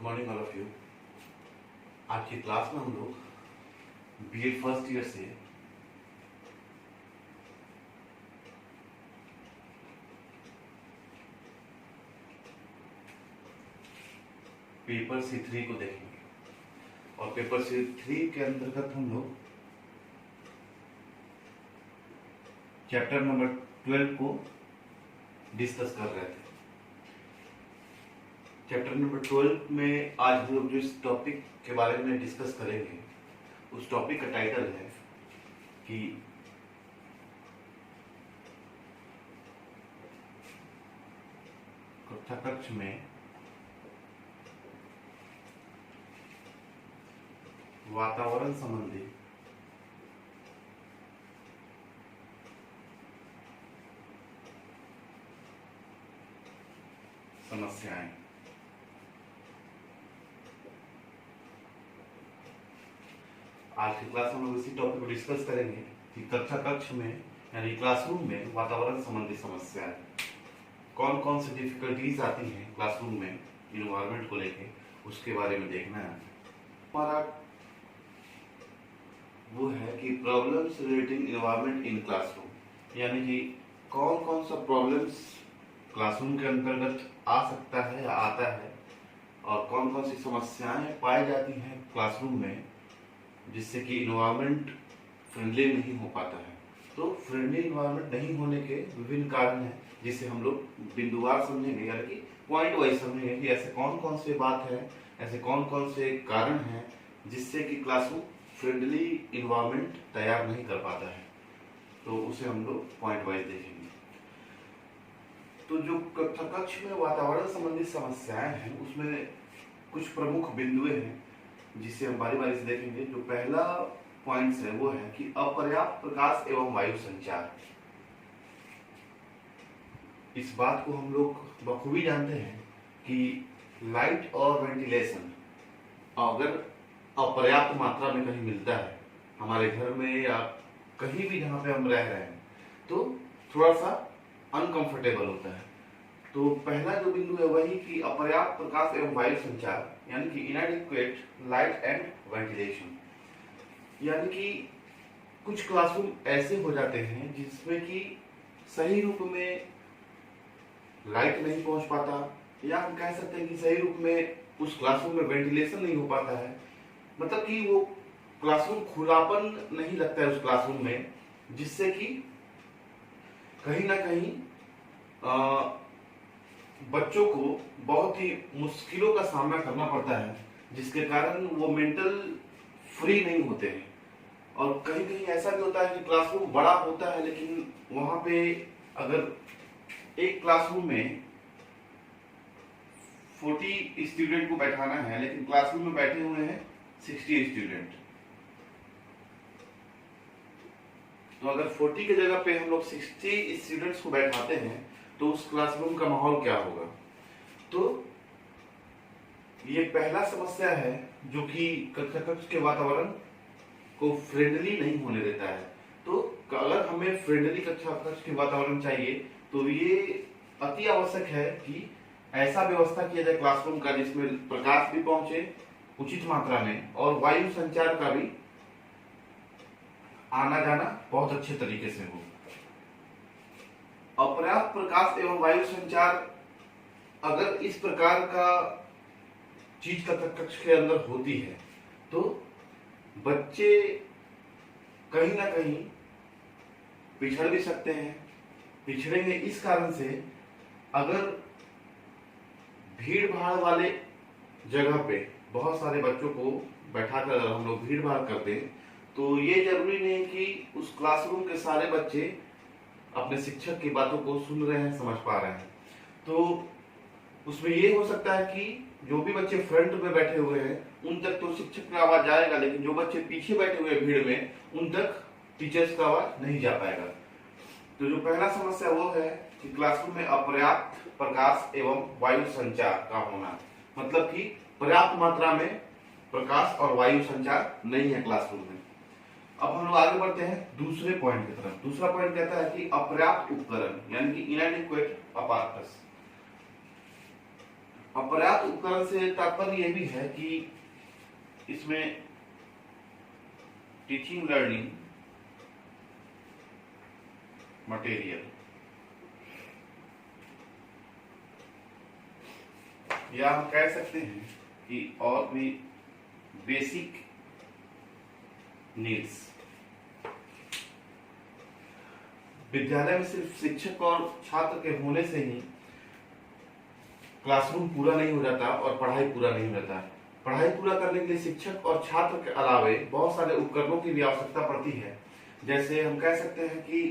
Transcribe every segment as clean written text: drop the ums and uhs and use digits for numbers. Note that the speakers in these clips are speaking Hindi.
Morning all of you. आज की क्लास में हम लोग बीएड फर्स्ट ईयर से पेपर C3 को देखेंगे और पेपर C3 के अंतर्गत हम लोग चैप्टर नंबर 12 को डिस्कस कर रहे थे। चैप्टर नंबर 12 में आज हम लोग जिस टॉपिक के बारे में डिस्कस करेंगे उस टॉपिक का टाइटल है कि कक्षा कक्ष में वातावरण संबंधी समस्याएं। आज की क्लास में हम लोग इसी टॉपिक को डिस्कस करेंगे कि कक्षा कक्ष में यानी क्लासरूम में वातावरण संबंधी समस्याएं कौन कौन सी डिफिकल्टीज आती हैं क्लासरूम में इन्वायरमेंट को लेके, उसके बारे में देखना है। हमारा वो है कि problems relating environment in classroom, यानी कि कौन कौन सा प्रॉब्लम्स क्लासरूम के अंतर्गत आ सकता है या आता है और कौन कौन सी समस्याएं पाई जाती हैं क्लासरूम में जिससे कि इन्वायरमेंट फ्रेंडली नहीं हो पाता है। तो फ्रेंडली इन्वायरमेंट नहीं होने के विभिन्न कारण हैं जिसे हम लोग बिंदुवार समझेंगे, यानी कि पॉइंट वाइज समझेंगे कि ऐसे कौन कौन से बात है, ऐसे कौन कौन से कारण हैं जिससे कि क्लासरूम फ्रेंडली इन्वायरमेंट तैयार नहीं कर पाता है। तो उसे हम लोग पॉइंट वाइज देखेंगे। तो जो कक्षा कक्ष में वातावरण संबंधी समस्याएं हैं उसमें कुछ प्रमुख बिंदुएं हैं जिसे हम बारी बारी से देखेंगे। जो पहला पॉइंट है वो है कि अपर्याप्त प्रकाश एवं वायु संचार। इस बात को हम लोग बखूबी जानते हैं कि लाइट और वेंटिलेशन अगर अपर्याप्त मात्रा में कहीं मिलता है हमारे घर में या कहीं भी जहाँ पे हम रह रहे हैं तो थोड़ा सा अनकंफर्टेबल होता है। तो पहला जो बिंदु है वही कि अपर्याप्त प्रकाश एवं वायु संचार, यानी कि इनएडिक्वेट लाइट एंड वेंटिलेशन। यानी कि कुछ क्लासरूम ऐसे हो जाते हैं जिसमें कि सही रूप में लाइट नहीं पहुंच पाता, या हम कह सकते हैं कि सही रूप में उस क्लासरूम में वेंटिलेशन नहीं हो पाता है। मतलब कि वो क्लासरूम खुलापन नहीं लगता है उस क्लासरूम में, जिससे कि कहीं ना कहीं बच्चों को बहुत ही मुश्किलों का सामना करना पड़ता है, जिसके कारण वो मेंटल फ्री नहीं होते हैं। और कहीं कहीं ऐसा भी होता है कि क्लासरूम बड़ा होता है लेकिन वहां पे अगर एक क्लासरूम में 40 स्टूडेंट को बैठाना है लेकिन क्लासरूम में बैठे हुए हैं 60 स्टूडेंट, तो अगर 40 की जगह पे हम लोग 60 स्टूडेंट्स को बैठाते हैं तो उस क्लासरूम का माहौल क्या होगा। तो ये पहला समस्या है जो कि कक्षा कक्ष के वातावरण को फ्रेंडली नहीं होने देता है। तो अगर हमें फ्रेंडली कक्षा कक्ष के वातावरण चाहिए तो ये अति आवश्यक है कि ऐसा व्यवस्था किया जाए क्लासरूम का जिसमें प्रकाश भी पहुंचे उचित मात्रा में और वायु संचार का भी आना जाना बहुत अच्छे तरीके से हो। अपर्याप्त प्रकाश एवं वायु संचार अगर इस प्रकार का चीज कक्षा कक्ष के अंदर होती है तो बच्चे कहीं ना कहीं पिछड़ भी सकते हैं। पिछड़ेंगे इस कारण से, अगर भीड़ भाड़ वाले जगह पे बहुत सारे बच्चों को बैठाकर अगर हम लोग भीड़ भाड़ कर दें तो ये जरूरी नहीं कि उस क्लासरूम के सारे बच्चे अपने शिक्षक की बातों को सुन रहे हैं, समझ पा रहे हैं। तो उसमें ये हो सकता है कि जो भी बच्चे फ्रंट में बैठे हुए हैं उन तक तो शिक्षक का आवाज जाएगा, लेकिन जो बच्चे पीछे बैठे हुए हैं भीड़ में उन तक टीचर्स का आवाज नहीं जा पाएगा। तो जो पहला समस्या वो है कि क्लासरूम में अपर्याप्त प्रकाश एवं वायु संचार का होना, मतलब कि पर्याप्त मात्रा में प्रकाश और वायु संचार नहीं है क्लासरूम में। अब हम लोग आगे बढ़ते हैं दूसरे पॉइंट की तरफ। दूसरा पॉइंट कहता है कि अपर्याप्त उपकरण, यानी कि इनएडिक्वेट अपार्टस। अपर्याप्त उपकरण से तात्पर्य यह भी है कि इसमें टीचिंग लर्निंग मटेरियल या हम कह सकते हैं कि और भी बेसिक नीड्स। विद्यालय में सिर्फ शिक्षक और छात्र के होने से ही क्लासरूम पूरा नहीं हो जाता और पढ़ाई पूरा नहीं हो जाता। पढ़ाई पूरा करने के लिए शिक्षक और छात्र के अलावे बहुत सारे उपकरणों की भी आवश्यकता पड़ती है। जैसे हम कह सकते हैं कि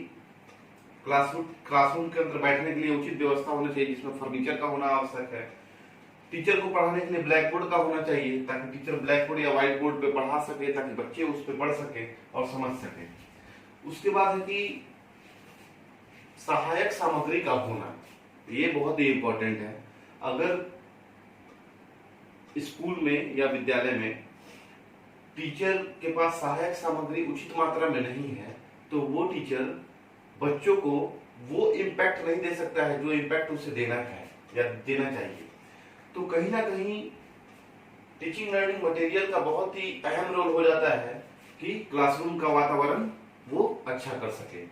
क्लासरूम के अंदर बैठने के लिए उचित व्यवस्था होनी चाहिए, जिसमें फर्नीचर का होना आवश्यक है। टीचर को पढ़ाने के लिए ब्लैक बोर्ड का होना चाहिए, ताकि टीचर ब्लैक बोर्ड या व्हाइट बोर्ड पे पढ़ा सके, ताकि बच्चे उस पर पढ़ सके और समझ सके। उसके बाद है कि सहायक सामग्री का होना, ये बहुत ही इंपॉर्टेंट है। अगर स्कूल में या विद्यालय में टीचर के पास सहायक सामग्री उचित मात्रा में नहीं है, तो वो टीचर बच्चों को वो इम्पैक्ट नहीं दे सकता है जो इम्पैक्ट उसे देना है या देना चाहिए। तो कहीं ना कहीं टीचिंग लर्निंग मटेरियल का बहुत ही अहम रोल हो जाता है कि क्लासरूम का वातावरण वो अच्छा कर सके।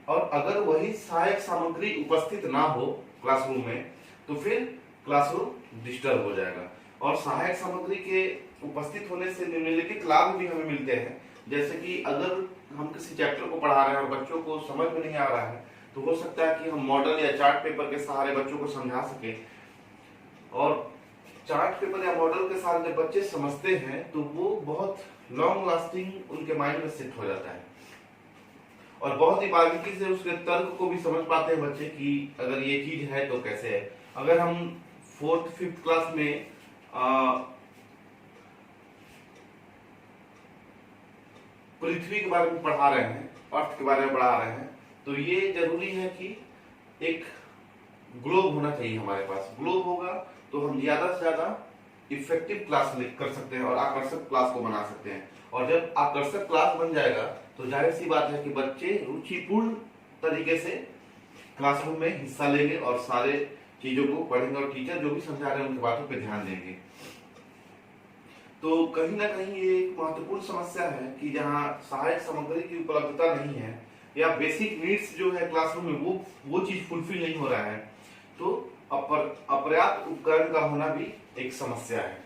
और अगर वही सहायक सामग्री उपस्थित ना हो क्लासरूम में, तो फिर क्लासरूम डिस्टर्ब हो जाएगा। और सहायक सामग्री के उपस्थित होने से निम्नलिखित लाभ भी हमें मिलते हैं। जैसे कि अगर हम किसी चैप्टर को पढ़ा रहे हैं और बच्चों को समझ में नहीं आ रहा है, तो हो सकता है कि हम मॉडल या चार्ट पेपर के सहारे बच्चों को समझा सके। और चार्ट पेपर या मॉडल के साथ जब बच्चे समझते हैं तो वो बहुत लॉन्ग लास्टिंग उनके माइंड में सेट हो जाता है और बहुत ही बारीकी से उसके तर्क को भी समझ पाते हैं बच्चे कि अगर ये चीज है तो कैसे है। अगर हम 4th 5th क्लास में पृथ्वी के बारे में पढ़ा रहे हैं, अर्थ के बारे में पढ़ा रहे हैं, तो ये जरूरी है कि एक ग्लोब होना चाहिए हमारे पास। ग्लोब होगा तो हम ज्यादा से ज्यादा इफेक्टिव क्लास कर सकते हैं और आकर्षक क्लास को बना सकते हैं। और जब आकर्षक क्लास बन जाएगा तो जाहिर सी बात है कि बच्चे रुचिपूर्ण तरीके से क्लासरूम में हिस्सा लेंगे और सारे चीजों को पढ़ेंगे और टीचर जो भी समझा रहे हैं उनकी बातों पर ध्यान देंगे। तो कहीं ना कहीं ये एक महत्वपूर्ण समस्या है कि जहाँ सहायक सामग्री की उपलब्धता नहीं है या बेसिक नीड्स जो है क्लासरूम में वो चीज फुलफिल नहीं हो रहा है, तो अपर्याप्त उपकरण का होना भी एक समस्या है।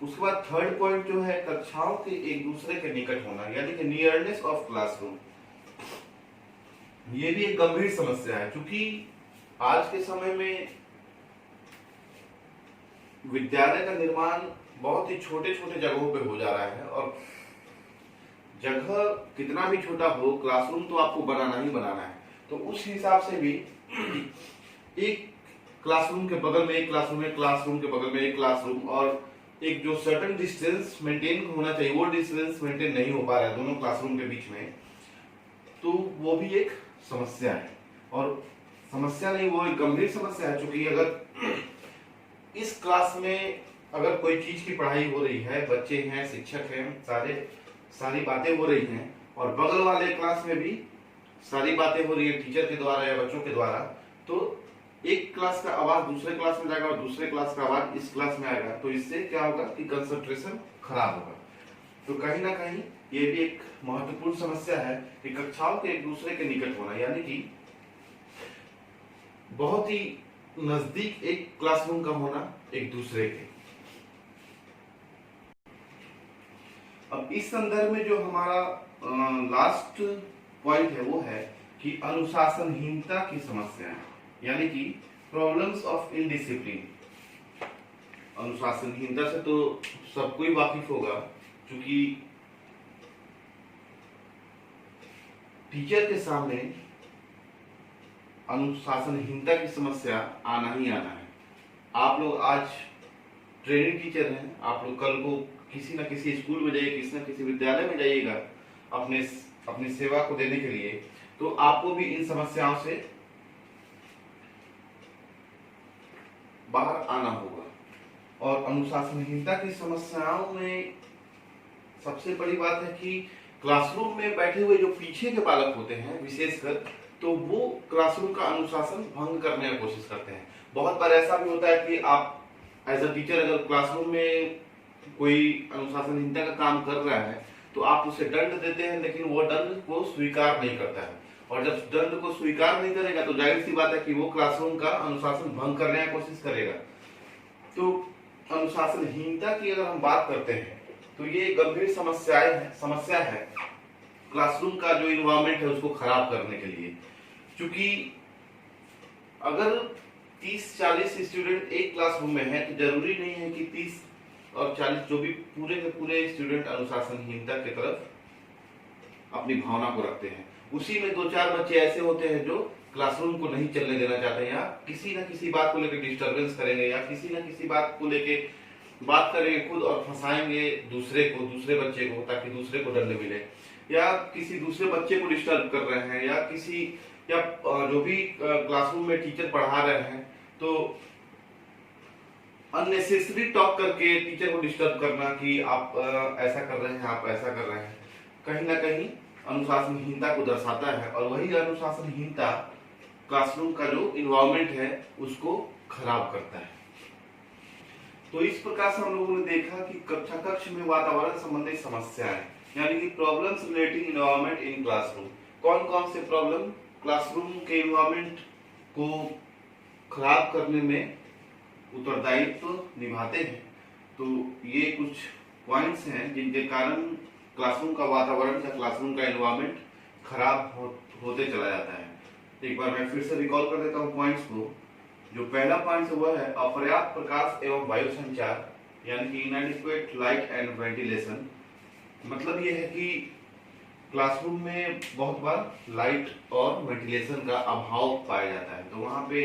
उसके बाद थर्ड पॉइंट जो है कक्षाओं के एक दूसरे के निकट होना, यानी कि नियरनेस ऑफ क्लासरूम। ये भी एक गंभीर समस्या है, क्योंकि आज के समय में विद्यालय का निर्माण बहुत ही छोटे छोटे जगहों पे हो जा रहा है और जगह कितना भी छोटा हो, क्लासरूम तो आपको बनाना ही बनाना है। तो उस हिसाब से भी एक क्लासरूम के बगल में एक क्लासरूम है, क्लासरूम के बगल में एक क्लासरूम, और एक जो सर्टेन डिस्टेंस मेंटेन होना चाहिए वो डिस्टेंस मेंटेन नहीं हो पा रहा है दोनों क्लासरूम के बीच में, तो वो भी एक समस्या है। और समस्या नहीं, वो एक गंभीर समस्या है, क्योंकि अगर इस क्लास में अगर कोई चीज की पढ़ाई हो रही है, बच्चे हैं, शिक्षक हैं, सारी बातें हो रही हैं, और बगल वाले क्लास में भी सारी बातें हो रही है टीचर के द्वारा या बच्चों के द्वारा, तो एक क्लास का आवाज दूसरे क्लास में जाएगा और दूसरे क्लास का आवाज इस क्लास में आएगा, तो इससे क्या होगा कि कंसंट्रेशन खराब होगा। तो कहीं ना कहीं ये भी एक महत्वपूर्ण समस्या है कि कक्षाओं के एक दूसरे के निकट होना, यानी कि बहुत ही नजदीक एक क्लासरूम का होना एक दूसरे के। अब इस संदर्भ में जो हमारा लास्ट पॉइंट है वो है कि अनुशासनहीनता की समस्या, यानी कि प्रॉब्लम्स ऑफ इनडिसिप्लिन। अनुशासनहीनता से तो सब कोई वाकिफ होगा, क्योंकि टीचर के सामने अनुशासनहीनता की समस्या आना ही आना है। आप लोग आज ट्रेनिंग टीचर हैं, आप लोग कल को किसी न किसी स्कूल में जाइए, किसी न किसी विद्यालय में जाइएगा अपनी सेवा को देने के लिए, तो आपको भी इन समस्याओं से बाहर आना होगा। और अनुशासनहीनता की समस्याओं में सबसे बड़ी बात है कि क्लासरूम में बैठे हुए जो पीछे के बालक होते हैं विशेषकर, तो वो क्लासरूम का अनुशासन भंग करने की कोशिश करते हैं। बहुत बार ऐसा भी होता है कि आप एज अ टीचर अगर क्लासरूम में कोई अनुशासनहीनता का काम कर रहा है तो आप उसे दंड देते हैं, लेकिन वो दंड को स्वीकार नहीं करता है। और जब दंड को स्वीकार नहीं करेगा तो जाहिर सी बात है कि वो क्लासरूम का अनुशासन भंग करने की कोशिश करेगा। तो अनुशासनहीनता की अगर हम बात करते हैं तो ये गंभीर समस्या है क्लासरूम का जो इन्वायरमेंट है उसको खराब करने के लिए। क्योंकि अगर 30-40 स्टूडेंट एक क्लासरूम में है तो जरूरी नहीं है कि 30 और 40 जो भी पूरे के पूरे स्टूडेंट अनुशासनहीनता की तरफ अपनी भावना को रखते हैं। उसी में 2-4 बच्चे ऐसे होते हैं जो क्लासरूम को नहीं चलने देना चाहते हैं, या किसी न किसी बात को लेकर डिस्टरबेंस करेंगे, या किसी न किसी बात को लेकर बात करेंगे खुद और फंसाएंगे दूसरे बच्चे को, ताकि दूसरे को दंड मिले, या किसी दूसरे बच्चे को डिस्टर्ब कर रहे हैं, या जो भी क्लासरूम में टीचर पढ़ा रहे हैं तो अननेसेसरी टॉक करके टीचर को डिस्टर्ब करना कि आप ऐसा कर रहे हैं, आप ऐसा कर रहे हैं, कहीं ना कहीं अनुशासनहीनता को दर्शाता है। और वही अनुशासनहीनता क्लासरूम का जो इन्वायरमेंट है उसको खराब करता है। तो इस प्रकार से हम लोगों ने देखा कि कक्षा कक्ष में वातावरण संबंधी समस्याएं, यानी कि problems relating environment in classroom. कौन कौन से प्रॉब्लम क्लासरूम के इन्वायरमेंट को खराब करने में उत्तरदायित्व निभाते हैं। तो ये कुछ पॉइंट्स हैं जिनके कारण क्लासरूम का वातावरण या क्लासरूम का एनवायरनमेंट खराब होते चला जाता है। एक बार मैं फिर से रिकॉल कर देता हूँ पॉइंट्स को। जो पहला पॉइंट है वह है अपर्याप्त प्रकाश एवं वायु संचार, यानी कि इनएडिक्वेट लाइट एंड वेंटिलेशन। मतलब ये है कि क्लासरूम में बहुत बार लाइट और वेंटिलेशन का अभाव पाया जाता है, तो वहाँ पे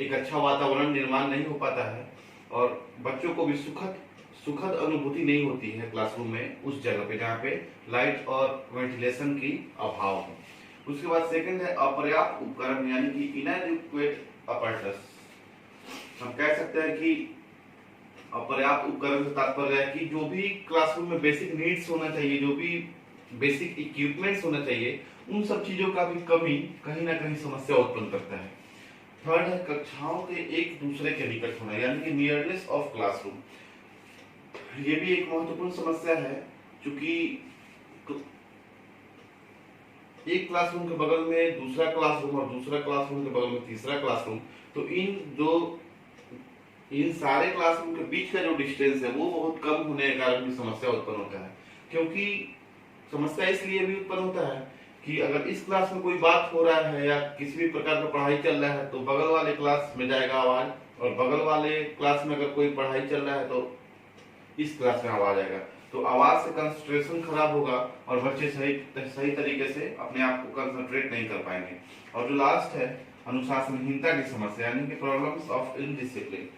एक अच्छा वातावरण निर्माण नहीं हो पाता है और बच्चों को भी सुखद अनुभूति नहीं होती है क्लासरूम में उस जगह पे जहाँ पे लाइट और वेंटिलेशन की अभाव है। उसके बाद सेकंड है अपर्याप्त उपकरण, यानी कि इनएडिक्वेट अपैरेटस। हम कह सकते हैं कि अपर्याप्त उपकरण से तात्पर्य है कि जो भी क्लासरूम में बेसिक नीड्स होना चाहिए, जो भी बेसिक इक्विपमेंट्स होना चाहिए, उन सब चीजों का भी कमी कहीं ना कहीं समस्या उत्पन्न करता है। थर्ड है कक्षाओं के एक दूसरे के निकट होना, यानी कि नियरनेस ऑफ क्लासरूम। ये भी एक महत्वपूर्ण समस्या है, क्योंकि एक क्लासरूम के बगल में दूसरा क्लासरूम और दूसरा क्लासरूम के बगल में तीसरा क्लासरूम, तो इन सारे क्लासरूम के बीच का जो डिस्टेंस है वो बहुत कम होने के कारण भी समस्या उत्पन्न होता है। क्योंकि समस्या इसलिए भी उत्पन्न होता है कि अगर इस क्लास में कोई बात हो रहा है या किसी भी प्रकार का पढ़ाई चल रहा है तो बगल वाले क्लास में जाएगा आवाज, और बगल वाले क्लास में अगर कोई पढ़ाई चल रहा है तो इस क्लास में आवाज आएगा, तो आवाज से कंसंट्रेशन खराब होगा और बच्चे सही तरीके से अपने आप को कंसंट्रेट नहीं कर पाएंगे। और जो लास्ट है अनुशासनहीनता की समस्या, यानी कि प्रॉब्लम्स ऑफ इनडिसिप्लिन।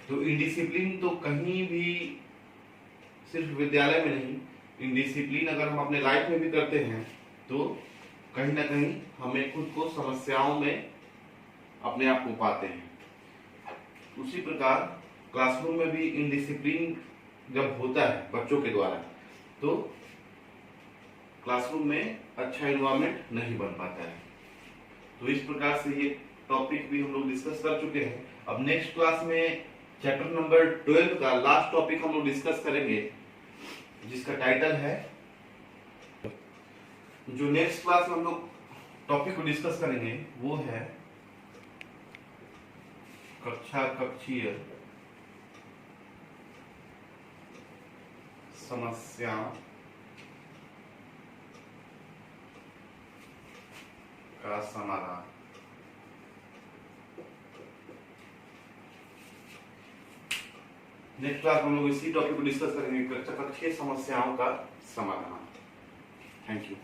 तो इनडिसिप्लिन तो कहीं भी, सिर्फ विद्यालय में नहीं, इनडिसिप्लिन अगर हम अपने लाइफ में भी करते हैं तो कहीं ना कहीं हमें खुद को समस्याओं में अपने आप को पाते हैं। उसी प्रकार क्लासरूम में भी इनडिसिप्लिन जब होता है बच्चों के द्वारा तो क्लासरूम में अच्छा एनवायरनमेंट नहीं बन पाता है। तो इस प्रकार से ये टॉपिक भी हम लोग डिस्कस कर चुके हैं। अब नेक्स्ट क्लास में चैप्टर नंबर 12 का लास्ट टॉपिक हम लोग डिस्कस करेंगे, जिसका टाइटल है, जो नेक्स्ट क्लास में हम लोग टॉपिक को डिस्कस करेंगे वो है कक्षीय समस्या का समाधान। नेक्स्ट क्लास में हम लोग इसी टॉपिक को डिस्कस करेंगे, कक्षीय समस्याओं का समाधान। Thank you.